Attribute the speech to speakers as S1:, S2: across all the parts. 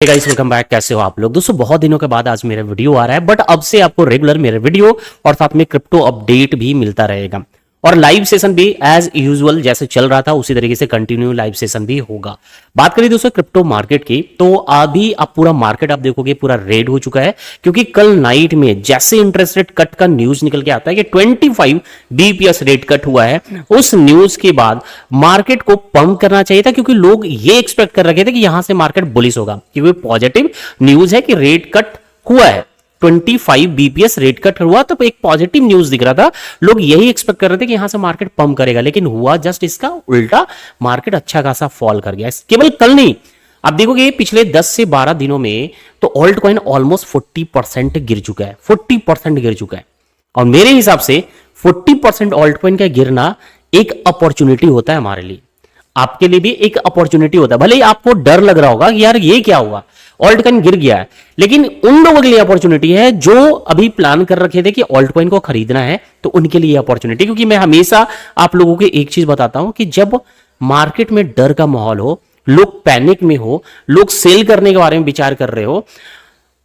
S1: Guys welcome back. कैसे हो आप लोग? दोस्तों बहुत दिनों के बाद आज मेरा वीडियो आ रहा है, बट अब से आपको रेगुलर मेरे वीडियो और साथ में क्रिप्टो अपडेट भी मिलता रहेगा और लाइव सेशन भी एज यूजुअल जैसे चल रहा था उसी तरीके से कंटिन्यू लाइव सेशन भी होगा। बात करें दोस्तों क्रिप्टो मार्केट की, तो अभी आप पूरा मार्केट आप देखोगे पूरा रेड हो चुका है, क्योंकि कल नाइट में जैसे इंटरेस्ट रेट कट का न्यूज निकल के आता है कि 25 बीपीएस रेट कट हुआ है, उस न्यूज के बाद मार्केट को पंप करना चाहिए था, क्योंकि लोग ये एक्सपेक्ट कर रखे थे कि यहां से मार्केट बुलिश होगा, क्योंकि पॉजिटिव न्यूज है कि रेट कट हुआ है। 25 बीपीएस रेट कट हुआ तो एक पॉजिटिव न्यूज दिख रहा था, लोग यही एक्सपेक्ट कर रहे थे कि यहां से मार्केट पंप करेगा, लेकिन हुआ जस्ट इसका उल्टा। मार्केट अच्छा खासा फॉल कर गया। केवल कल नहीं, आप देखोगे पिछले 10 से 12 दिनों में तो ऑल्ट कॉइन ऑलमोस्ट 40% गिर चुका है। 40% गिर चुका है, और मेरे हिसाब से 40% ऑल्ट कॉइन का गिरना एक अपॉर्चुनिटी होता है हमारे लिए, आपके लिए भी एक अपॉर्चुनिटी होता है। भले ही आपको डर लग रहा होगा कि यार ये क्या हुआ, ऑल्ट कॉइन गिर गया है, लेकिन उन लोगों के लिए अपॉर्चुनिटी है जो अभी प्लान कर रखे थे कि ऑल्ट कॉइन को खरीदना है, तो उनके लिए अपॉर्चुनिटी। क्योंकि मैं हमेशा आप लोगों को एक चीज बताता हूं कि जब मार्केट में डर का माहौल हो, लोग पैनिक में हो, लोग सेल करने के बारे में विचार कर रहे हो,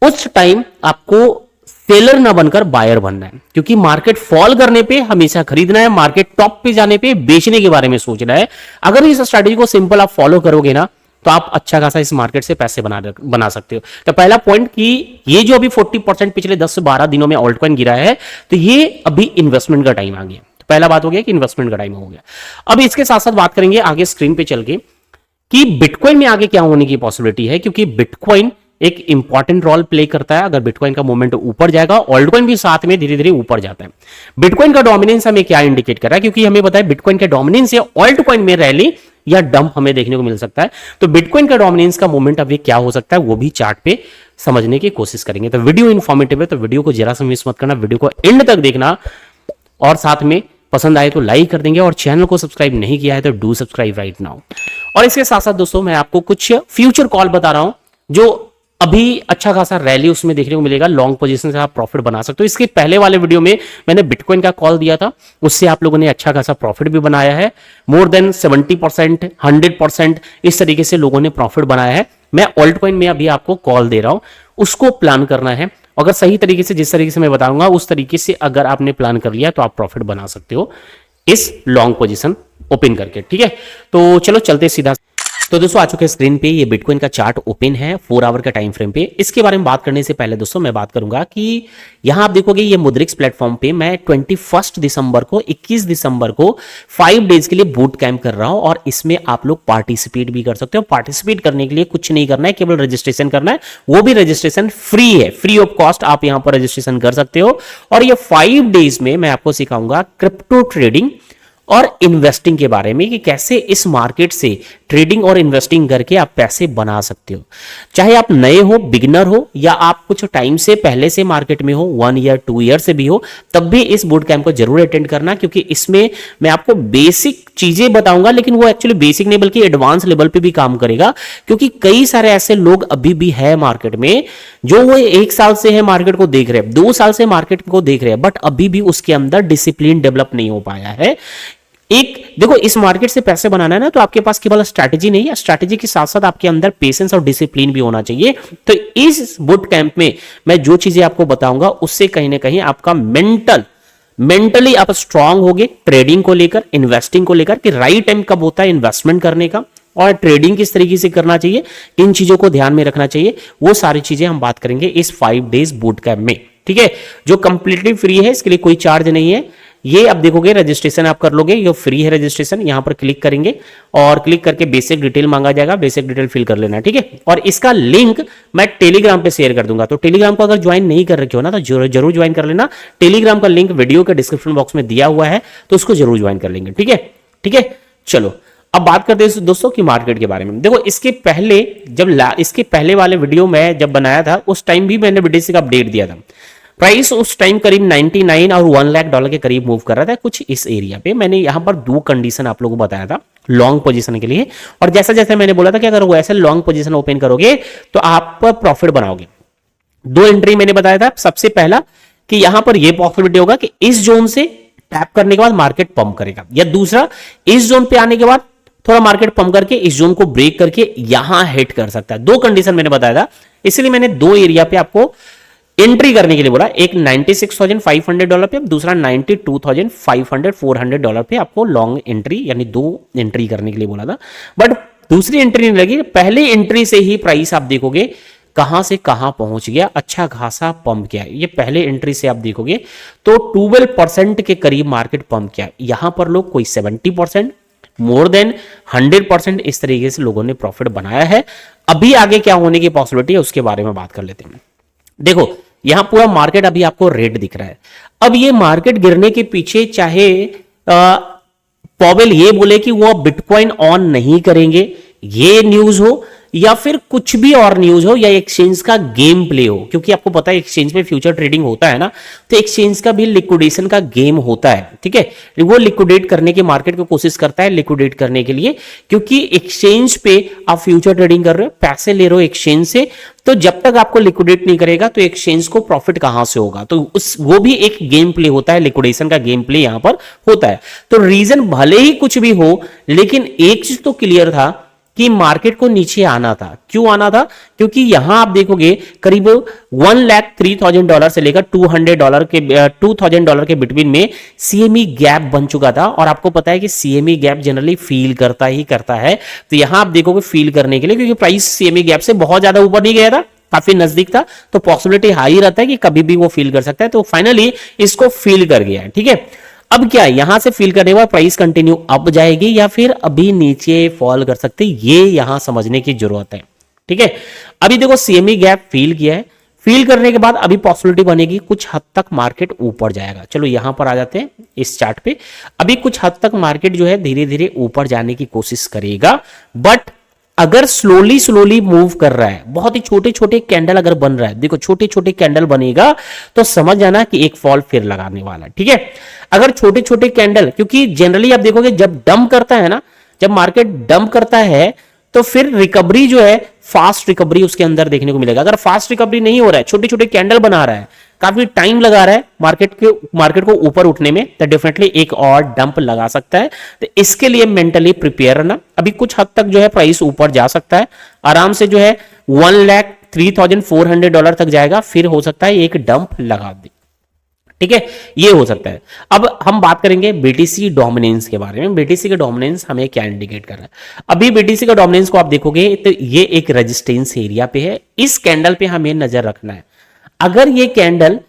S1: उस टाइम आपको सेलर ना बनकर बायर बनना है, क्योंकि मार्केट फॉल करने पे हमेशा खरीदना है, मार्केट टॉप पे जाने पे बेचने के बारे में सोचना है। अगर इस स्ट्रैटेजी को सिंपल आप फॉलो करोगे ना, तो आप अच्छा खासा इस मार्केट से पैसे बना सकते हो। तो पहला पॉइंट कि ये जो अभी 40% पिछले 10 से 12 दिनों में ऑल्ट कॉइन गिरा है, तो ये अभी इन्वेस्टमेंट का टाइम आ गया। तो पहला बात हो गया कि इन्वेस्टमेंट का टाइम हो गया। अब इसके साथ साथ बात करेंगे आगे स्क्रीन पे चल के कि बिटकॉइन में आगे क्या होने की पॉसिबिलिटी है, क्योंकि बिटकॉइन एक इंपॉर्टेंट रोल प्ले करता है। अगर बिटकॉइन का मोमेंट ऊपर जाएगा, ऑल्ट कॉइन भी साथ में धीरे धीरे ऊपर जाता है। बिटकॉइन का डोमिनेंस हमें क्या इंडिकेट कर रहा है, क्योंकि हमें पता है बिटकॉइन के डोमिनेंस से ऑल्ट कॉइन में रैली या डंप हमें देखने को मिल सकता है। तो बिटकॉइन का डोमिनेंस का मोमेंट अभी क्या हो सकता है, वो भी चार्ट पे समझने की कोशिश करेंगे। तो वीडियो इन्फॉर्मेटिव है, तो वीडियो को जरा सा मिस मत करना, वीडियो को एंड तक देखना, और साथ में पसंद आए तो लाइक कर देंगे, और चैनल को सब्सक्राइब नहीं किया है तो डू सब्सक्राइब राइट नाउ। और इसके साथ साथ दोस्तों मैं आपको कुछ फ्यूचर कॉल बता रहा हूं जो अभी अच्छा खासा रैली उसमें देखने को मिलेगा, लॉन्ग पोजीशन से आप प्रॉफिट बना सकते हो। इसके पहले वाले वीडियो में मैंने बिटकॉइन का कॉल दिया था, उससे आप लोगों ने अच्छा खासा प्रॉफिट भी बनाया है। मोर देन 70%, 100% इस तरीके से लोगों ने प्रॉफिट बनाया है। मैं ऑल्ट कॉइन में अभी आपको कॉल दे रहा हूं, उसको प्लान करना है। अगर सही तरीके से, जिस तरीके से मैं बताऊंगा उस तरीके से अगर आपने प्लान कर लिया तो आप प्रॉफिट बना सकते हो इस लॉन्ग पोजीशन ओपन करके। ठीक है, तो चलो चलते सीधा। तो दोस्तों आ चुके हैं स्क्रीन पे, ये बिटकॉइन का चार्ट ओपन है 4 आवर का टाइम फ्रेम पे। इसके बारे में बात करने से पहले दोस्तों मैं बात करूंगा कि यहां आप देखोगे ये मुद्रिक्स प्लेटफॉर्म पे मैं 21 दिसंबर को 21 दिसंबर को 5 डेज के लिए बूट कैंप कर रहा हूं, और इसमें आप लोग पार्टिसिपेट भी कर सकते हो। पार्टिसिपेट करने के लिए कुछ नहीं करना है, केवल रजिस्ट्रेशन करना है, वो भी रजिस्ट्रेशन फ्री है, फ्री ऑफ कॉस्ट आप यहां पर रजिस्ट्रेशन कर सकते हो। और ये 5 डेज में मैं आपको सिखाऊंगा क्रिप्टो ट्रेडिंग और इन्वेस्टिंग के बारे में, कि कैसे इस मार्केट से ट्रेडिंग और इन्वेस्टिंग करके आप पैसे बना सकते हो। चाहे आप नए हो, बिगिनर हो, या आप कुछ टाइम से पहले से मार्केट में हो, 1 ईयर 2 ईयर से भी हो, तब भी इस बूट कैंप को जरूर अटेंड करना, क्योंकि इसमें मैं आपको बेसिक चीजें बताऊंगा, लेकिन वो एक्चुअली बेसिक नहीं बल्कि एडवांस लेवल पे भी काम करेगा। क्योंकि कई सारे ऐसे लोग अभी भी है मार्केट में जो वो 1 साल से है मार्केट को देख रहे हैं, 2 साल से मार्केट को देख रहे हैं, बट अभी भी उसके अंदर डिसिप्लिन डेवलप नहीं हो पाया है। एक देखो, इस मार्केट से पैसे बनाना है ना, तो आपके पास केवल स्ट्रैटेजी नहीं है, स्ट्रैटेजी के साथ साथ आपके अंदर पेशेंस और डिसिप्लिन भी होना चाहिए। तो इस बूट कैंप में मैं जो चीजें आपको बताऊंगा उससे कहीं ना कहीं आपका मेंटली आप स्ट्रांग होगे, ट्रेडिंग को लेकर, इन्वेस्टिंग को लेकर, कि राइट टाइम कब होता है इन्वेस्टमेंट करने का, और ट्रेडिंग किस तरीके से करना चाहिए, इन चीजों को ध्यान में रखना चाहिए। वो सारी चीजें हम बात करेंगे इस 5 डेज बूट कैंप में। ठीक है, जो कंप्लीटली फ्री है, इसके लिए कोई चार्ज नहीं है। ये अब देखोगे रजिस्ट्रेशन आप कर लोगे, ये फ्री है रजिस्ट्रेशन। यहां पर क्लिक करेंगे और क्लिक करके बेसिक डिटेल मांगा जाएगा, बेसिक डिटेल फिल कर लेना। ठीक है, और इसका लिंक मैं टेलीग्राम पे शेयर कर दूंगा, तो टेलीग्राम को अगर ज्वाइन नहीं कर रखे हो ना तो जरूर ज्वाइन कर लेना। टेलीग्राम का लिंक वीडियो के डिस्क्रिप्शन बॉक्स में दिया हुआ है, तो उसको जरूर ज्वाइन कर लेंगे। ठीक है, ठीक है, चलो अब बात करते हैं दोस्तों की मार्केट के बारे में। देखो, इसके पहले वाले वीडियो में जब बनाया था, उस टाइम भी मैंने बीटीसी का अपडेट दिया था। प्राइस उस टाइम करीब 99 और $1 लाख के करीब मूव कर रहा था, कुछ इस एरिया पे। मैंने यहां पर 2 कंडीशन आप लोगों को बताया था लॉन्ग पोजीशन के लिए, और जैसा जैसा मैंने बोला था कि अगर वो ऐसे लॉन्ग पोजीशन ओपन करोगे तो आप प्रॉफिट बनाओगे। 2 एंट्री मैंने बताया था। सबसे पहला कि यहां पर यह पॉसिबिलिटी होगा कि इस जोन से टैप करने के बाद मार्केट पंप करेगा, या दूसरा इस जोन पे आने के बाद थोड़ा मार्केट पंप करके इस जोन को ब्रेक करके यहां हिट कर सकता है। दो कंडीशन मैंने बताया था, इसलिए मैंने दो एरिया पे आपको एंट्री करने के लिए बोला, एक $96,500 पे, दूसरा $92,500 पे आपको लॉन्ग एंट्री यानी दो एंट्री करने के लिए बोला था। बट दूसरी एंट्री नहीं लगी, पहली एंट्री से ही प्राइस आप देखोगे कहां से कहां पहुंच गया, अच्छा खासा पंप किया। ये पहले एंट्री से आप देखोगे तो 12% के करीब मार्केट पंप किया। यहां पर लोग कोई 70%, मोर देन 100% इस तरीके से लोगों ने प्रॉफिट बनाया है। अभी आगे क्या होने की पॉसिबिलिटी है उसके बारे में बात कर लेते हैं। देखो यहां पूरा मार्केट अभी आपको रेड दिख रहा है। अब ये मार्केट गिरने के पीछे चाहे पॉवेल ये बोले कि वो बिटकॉइन ऑन नहीं करेंगे, ये न्यूज हो, या फिर कुछ भी और न्यूज हो, या एक्सचेंज का गेम प्ले हो, क्योंकि आपको पता है एक्सचेंज में फ्यूचर ट्रेडिंग होता है ना, तो एक्सचेंज का भी लिक्विडेशन का गेम होता है। ठीक है, वो लिक्विडेट करने की मार्केट को कोशिश करता है लिक्विडेट करने के लिए, क्योंकि एक्सचेंज पे आप फ्यूचर ट्रेडिंग कर रहे हो, पैसे ले रहे हो एक्सचेंज से, तो जब तक आपको लिक्विडेट नहीं करेगा तो एक्सचेंज को प्रॉफिट कहां से होगा। तो वो भी एक गेम प्ले होता है, लिक्विडेशन का गेम प्ले यहां पर होता है। तो रीजन भले ही कुछ भी हो, लेकिन एक चीज तो क्लियर था कि मार्केट को नीचे आना था। क्यों आना था? क्योंकि यहां आप देखोगे करीब $1,03,000 से लेकर $2,000 के बिटवीन में सीएमई गैप बन चुका था, और आपको पता है कि सीएमई गैप जनरली फील करता ही करता है। तो यहां आप देखोगे फील करने के लिए, क्योंकि प्राइस सीएमई गैप से बहुत ज्यादा ऊपर नहीं गया था, काफी नजदीक था, तो पॉसिबिलिटी हाई रहता है कि कभी भी वो फील कर सकता है। तो फाइनली इसको फील कर गया है। ठीक है, अब क्या यहां से फील करने के बाद प्राइस कंटिन्यू अप जाएगी या फिर अभी नीचे फॉल कर सकते, ये यहां समझने की जरूरत है। ठीक है, अभी देखो सीएमई गैप फील किया है, फील करने के बाद अभी पॉसिबिलिटी बनेगी कुछ हद तक मार्केट ऊपर जाएगा। चलो यहां पर आ जाते हैं इस चार्ट पे। अभी कुछ हद तक मार्केट जो है धीरे धीरे ऊपर जाने की कोशिश करेगा, बट अगर स्लोली स्लोली मूव कर रहा है, बहुत ही छोटे छोटे कैंडल अगर बन रहा है, देखो छोटे छोटे कैंडल बनेगा तो समझ जाना कि एक फॉल फिर लगाने वाला है। ठीक है, अगर छोटे छोटे कैंडल, क्योंकि जनरली आप देखोगे जब डंप करता है ना, जब मार्केट डंप करता है तो फिर रिकवरी जो है, फास्ट रिकवरी उसके अंदर देखने को मिलेगा। अगर फास्ट रिकवरी नहीं हो रहा है, छोटे छोटे कैंडल बना रहा है, काफी टाइम लगा रहा है मार्केट को ऊपर उठने में, तो डेफिनेटली एक और डंप लगा सकता है। तो इसके लिए मेंटली प्रिपेयर रहना। अभी कुछ हद तक जो है प्राइस ऊपर जा सकता है, आराम से जो है $1,03,400 तक जाएगा, फिर हो सकता है एक डंप लगा दे। ठीक है, ये हो सकता है। अब हम बात करेंगे बीटीसी डोमिनेंस के बारे में। बीटीसी का डोमिनेंस हमें क्या इंडिकेट कर रहा है? अभी बीटीसी का डोमिनेंस को आप देखोगे तो ये एक रेजिस्टेंस एरिया पे है। इस कैंडल पे हमें नजर रखना है। अगर ये कैंडल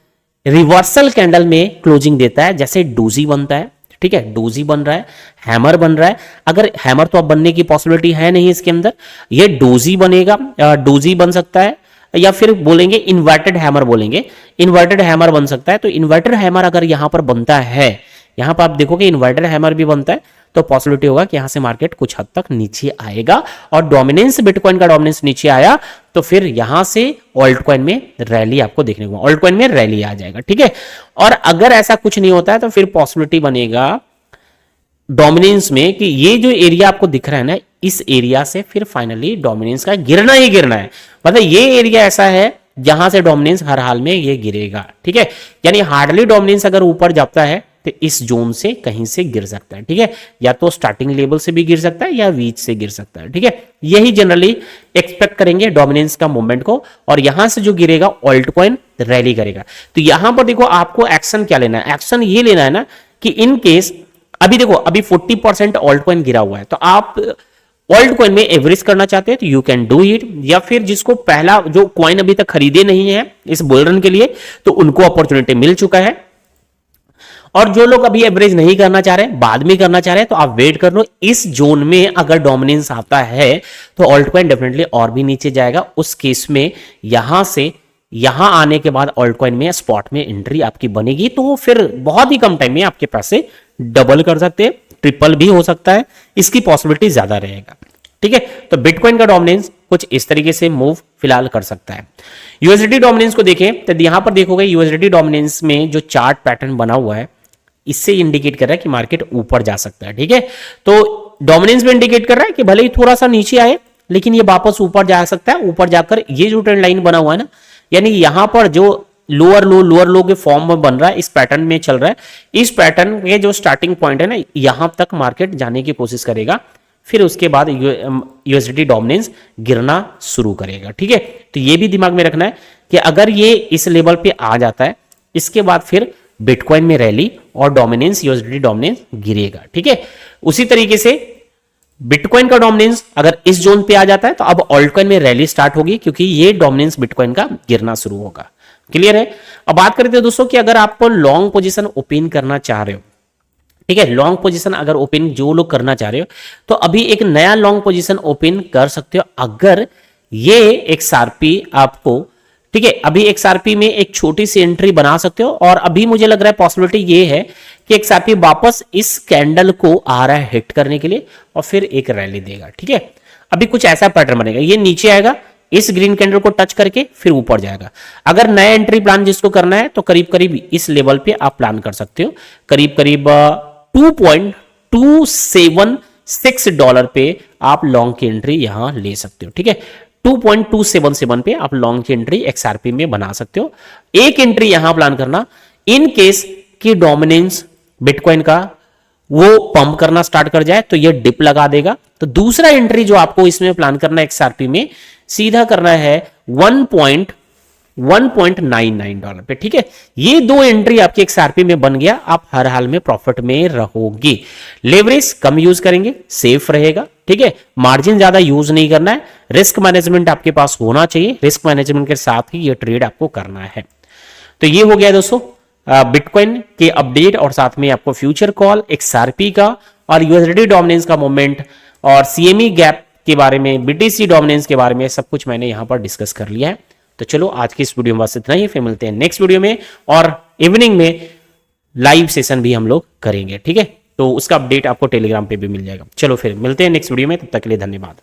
S1: रिवर्सल कैंडल में क्लोजिंग देता है, जैसे डोजी बनता है, ठीक है, डोजी बन रहा है, हैमर बन रहा है, अगर हैमर तो अब बनने की पॉसिबिलिटी है नहीं इसके अंदर, ये डोजी बनेगा, डोजी बन सकता है, या फिर बोलेंगे इन्वर्टेड हैमर, बोलेंगे इन्वर्टेड हैमर बन सकता है। तो इन्वर्टेड हैमर अगर यहां पर बनता है, यहां पर आप देखोगे इन्वर्टेड हैमर भी बनता है, तो पॉसिबिलिटी होगा कि यहां से मार्केट कुछ हद तक नीचे आएगा, और डोमिनेंस, बिटकॉइन का डोमिनेंस नीचे आया तो फिर यहां से ऑल्ट कॉइन में रैली आपको देखने को, ऑल्ट कॉइन में रैली आ जाएगा। ठीक है, और अगर ऐसा कुछ नहीं होता है तो फिर पॉसिबिलिटी बनेगा डोमिनेंस में कि ये जो एरिया आपको दिख रहा है ना, इस एरिया से फिर फाइनली डोमिनेंस का गिरना ही गिरना है। मतलब ये एरिया ऐसा है जहां से डोमिनेंस हर हाल में ये गिरेगा। ठीक है, यानी हार्डली डोमिनेंस अगर ऊपर जाता है तो इस जोन से कहीं से गिर सकता है। ठीक है, या तो स्टार्टिंग लेवल से भी गिर सकता है या वीच से गिर सकता है। ठीक है, यही जनरली एक्सपेक्ट करेंगे डोमिनेंस का मूवमेंट को, और यहां से जो गिरेगा ऑल्ट कॉइन रैली करेगा। तो यहां पर देखो आपको एक्शन क्या लेना है, एक्शन ये लेना है ना कि इन केस अभी देखो अभी 40% ऑल्ट कॉइन गिरा हुआ है, तो आप ऑल्ट कॉइन में एवरेज करना चाहते हैं तो यू कैन डू इट, या फिर जिसको पहला जो कॉइन अभी तक खरीदे नहीं है इस बुल रन के लिए, तो उनको अपॉर्चुनिटी मिल चुका है। और जो लोग अभी एवरेज नहीं करना चाह रहे हैं, बाद में करना चाह रहे हैं, तो आप वेट कर लो। इस जोन में अगर डोमिनेंस आता है तो ऑल्ट कॉइन डेफिनेटली और भी नीचे जाएगा। उस केस में यहां से यहां आने के बाद ऑल्ट कॉइन में स्पॉट में एंट्री आपकी बनेगी, तो फिर बहुत ही कम टाइम में आपके पैसे डबल कर सकते हैं, ट्रिपल भी हो सकता है, इसकी पॉसिबिलिटी ज्यादा रहेगा। ठीक है, तो बिटकॉइन का डोमिनेंस कुछ इस तरीके से मूव फिलहाल कर सकता है। यूएसडीटी डोमिनेंस को देखें तो यहां पर देखोगे यूएसडीटी डोमिनेंस में जो चार्ट पैटर्न बना हुआ है, इससे इंडिकेट कर रहा है कि मार्केट ऊपर जा सकता है। ठीक है, तो डोमिनेंस में इंडिकेट कर रहा है कि भले ही थोड़ा सा नीचे आए, लेकिन ये वापस ऊपर जा सकता है। ऊपर जाकर ये जो ट्रेंड लाइन बना हुआ है ना, यानी यहां पर जो लोअर लो के फॉर्म में बन रहा है, इस पैटर्न में चल रहा है, इस पैटर्न के जो स्टार्टिंग पॉइंट है ना, यहां तक मार्केट जाने की कोशिश करेगा। फिर उसके बाद यूएसडी डोमिनेंस गिरना शुरू करेगा। ठीक है, तो ये भी दिमाग में रखना है कि अगर ये इस लेवल पे आ जाता है, इसके बाद फिर बिटकॉइन में रैली और डोमिनेंस, यूएसडी डोमिनेंस गिरेगा। ठीक है, उसी तरीके से बिटकॉइन का डोमिनेंस अगर इस जोन पे आ जाता है तो अब ऑल्टकॉइन में रैली स्टार्ट होगी, क्योंकि ये डोमिनेंस बिटकॉइन का गिरना शुरू होगा। क्लियर है। अब बात करते हैं दोस्तों कि अगर आप लॉन्ग पोजीशन ओपन करना चाह रहे हो, ठीक है, लॉन्ग पोजीशन अगर ओपन जो लोग करना चाह रहे हो तो अभी एक नया लॉन्ग पोजीशन ओपन कर सकते हो, अगर ये एक्सआरपी आपको, ठीक है, अभी एक्सआरपी में एक छोटी सी एंट्री बना सकते हो। और अभी मुझे लग रहा है पॉसिबिलिटी ये है कि एक्सआरपी वापस इस कैंडल को आ रहा है हिट करने के लिए और फिर एक रैली देगा। ठीक है, अभी कुछ ऐसा पैटर्न बनेगा, ये नीचे आएगा, इस ग्रीन कैंडल को टच करके फिर ऊपर जाएगा। अगर नया एंट्री प्लान जिसको करना है तो करीब करीब इस लेवल पे आप प्लान कर सकते हो, करीब करीब $2.276 पे आप लॉन्ग की एंट्री यहां ले सकते हो। ठीक है, 2.277 पे आप लॉन्ग की एंट्री एक्सआरपी में बना सकते हो। एक एंट्री यहां प्लान करना, इन केस की डोमिनेंस बिटकॉइन का वो पंप करना स्टार्ट कर जाए तो ये डिप लगा देगा। तो दूसरा एंट्री जो आपको इसमें प्लान करना है एक्सआरपी में, सीधा करना है $1.99 पे। ठीक है, ये दो एंट्री आपकी एक्सआरपी में बन गया, आप हर हाल में प्रॉफिट में रहोगे। लेवरेज कम यूज करेंगे, सेफ रहेगा। ठीक है, मार्जिन ज्यादा यूज नहीं करना है, रिस्क मैनेजमेंट आपके पास होना चाहिए, रिस्क मैनेजमेंट के साथ ही ये ट्रेड आपको करना है। तो ये हो गया दोस्तों बिटकॉइन के अपडेट, और साथ में आपको फ्यूचर कॉल, एक्सआरपी का और यूएसडी डोमिनेंस का मूवमेंट और सीएमई गैप के बारे में, बीटीसी डोमिनेंस के बारे में सब कुछ मैंने यहां पर डिस्कस कर लिया है। तो चलो आज की इस वीडियो में बस इतना ही, फिर मिलते हैं नेक्स्ट वीडियो में, और इवनिंग में लाइव सेशन भी हम लोग करेंगे। ठीक है, तो उसका अपडेट आपको टेलीग्राम पे भी मिल जाएगा। चलो फिर मिलते हैं नेक्स्ट वीडियो में, तब तक के लिए धन्यवाद।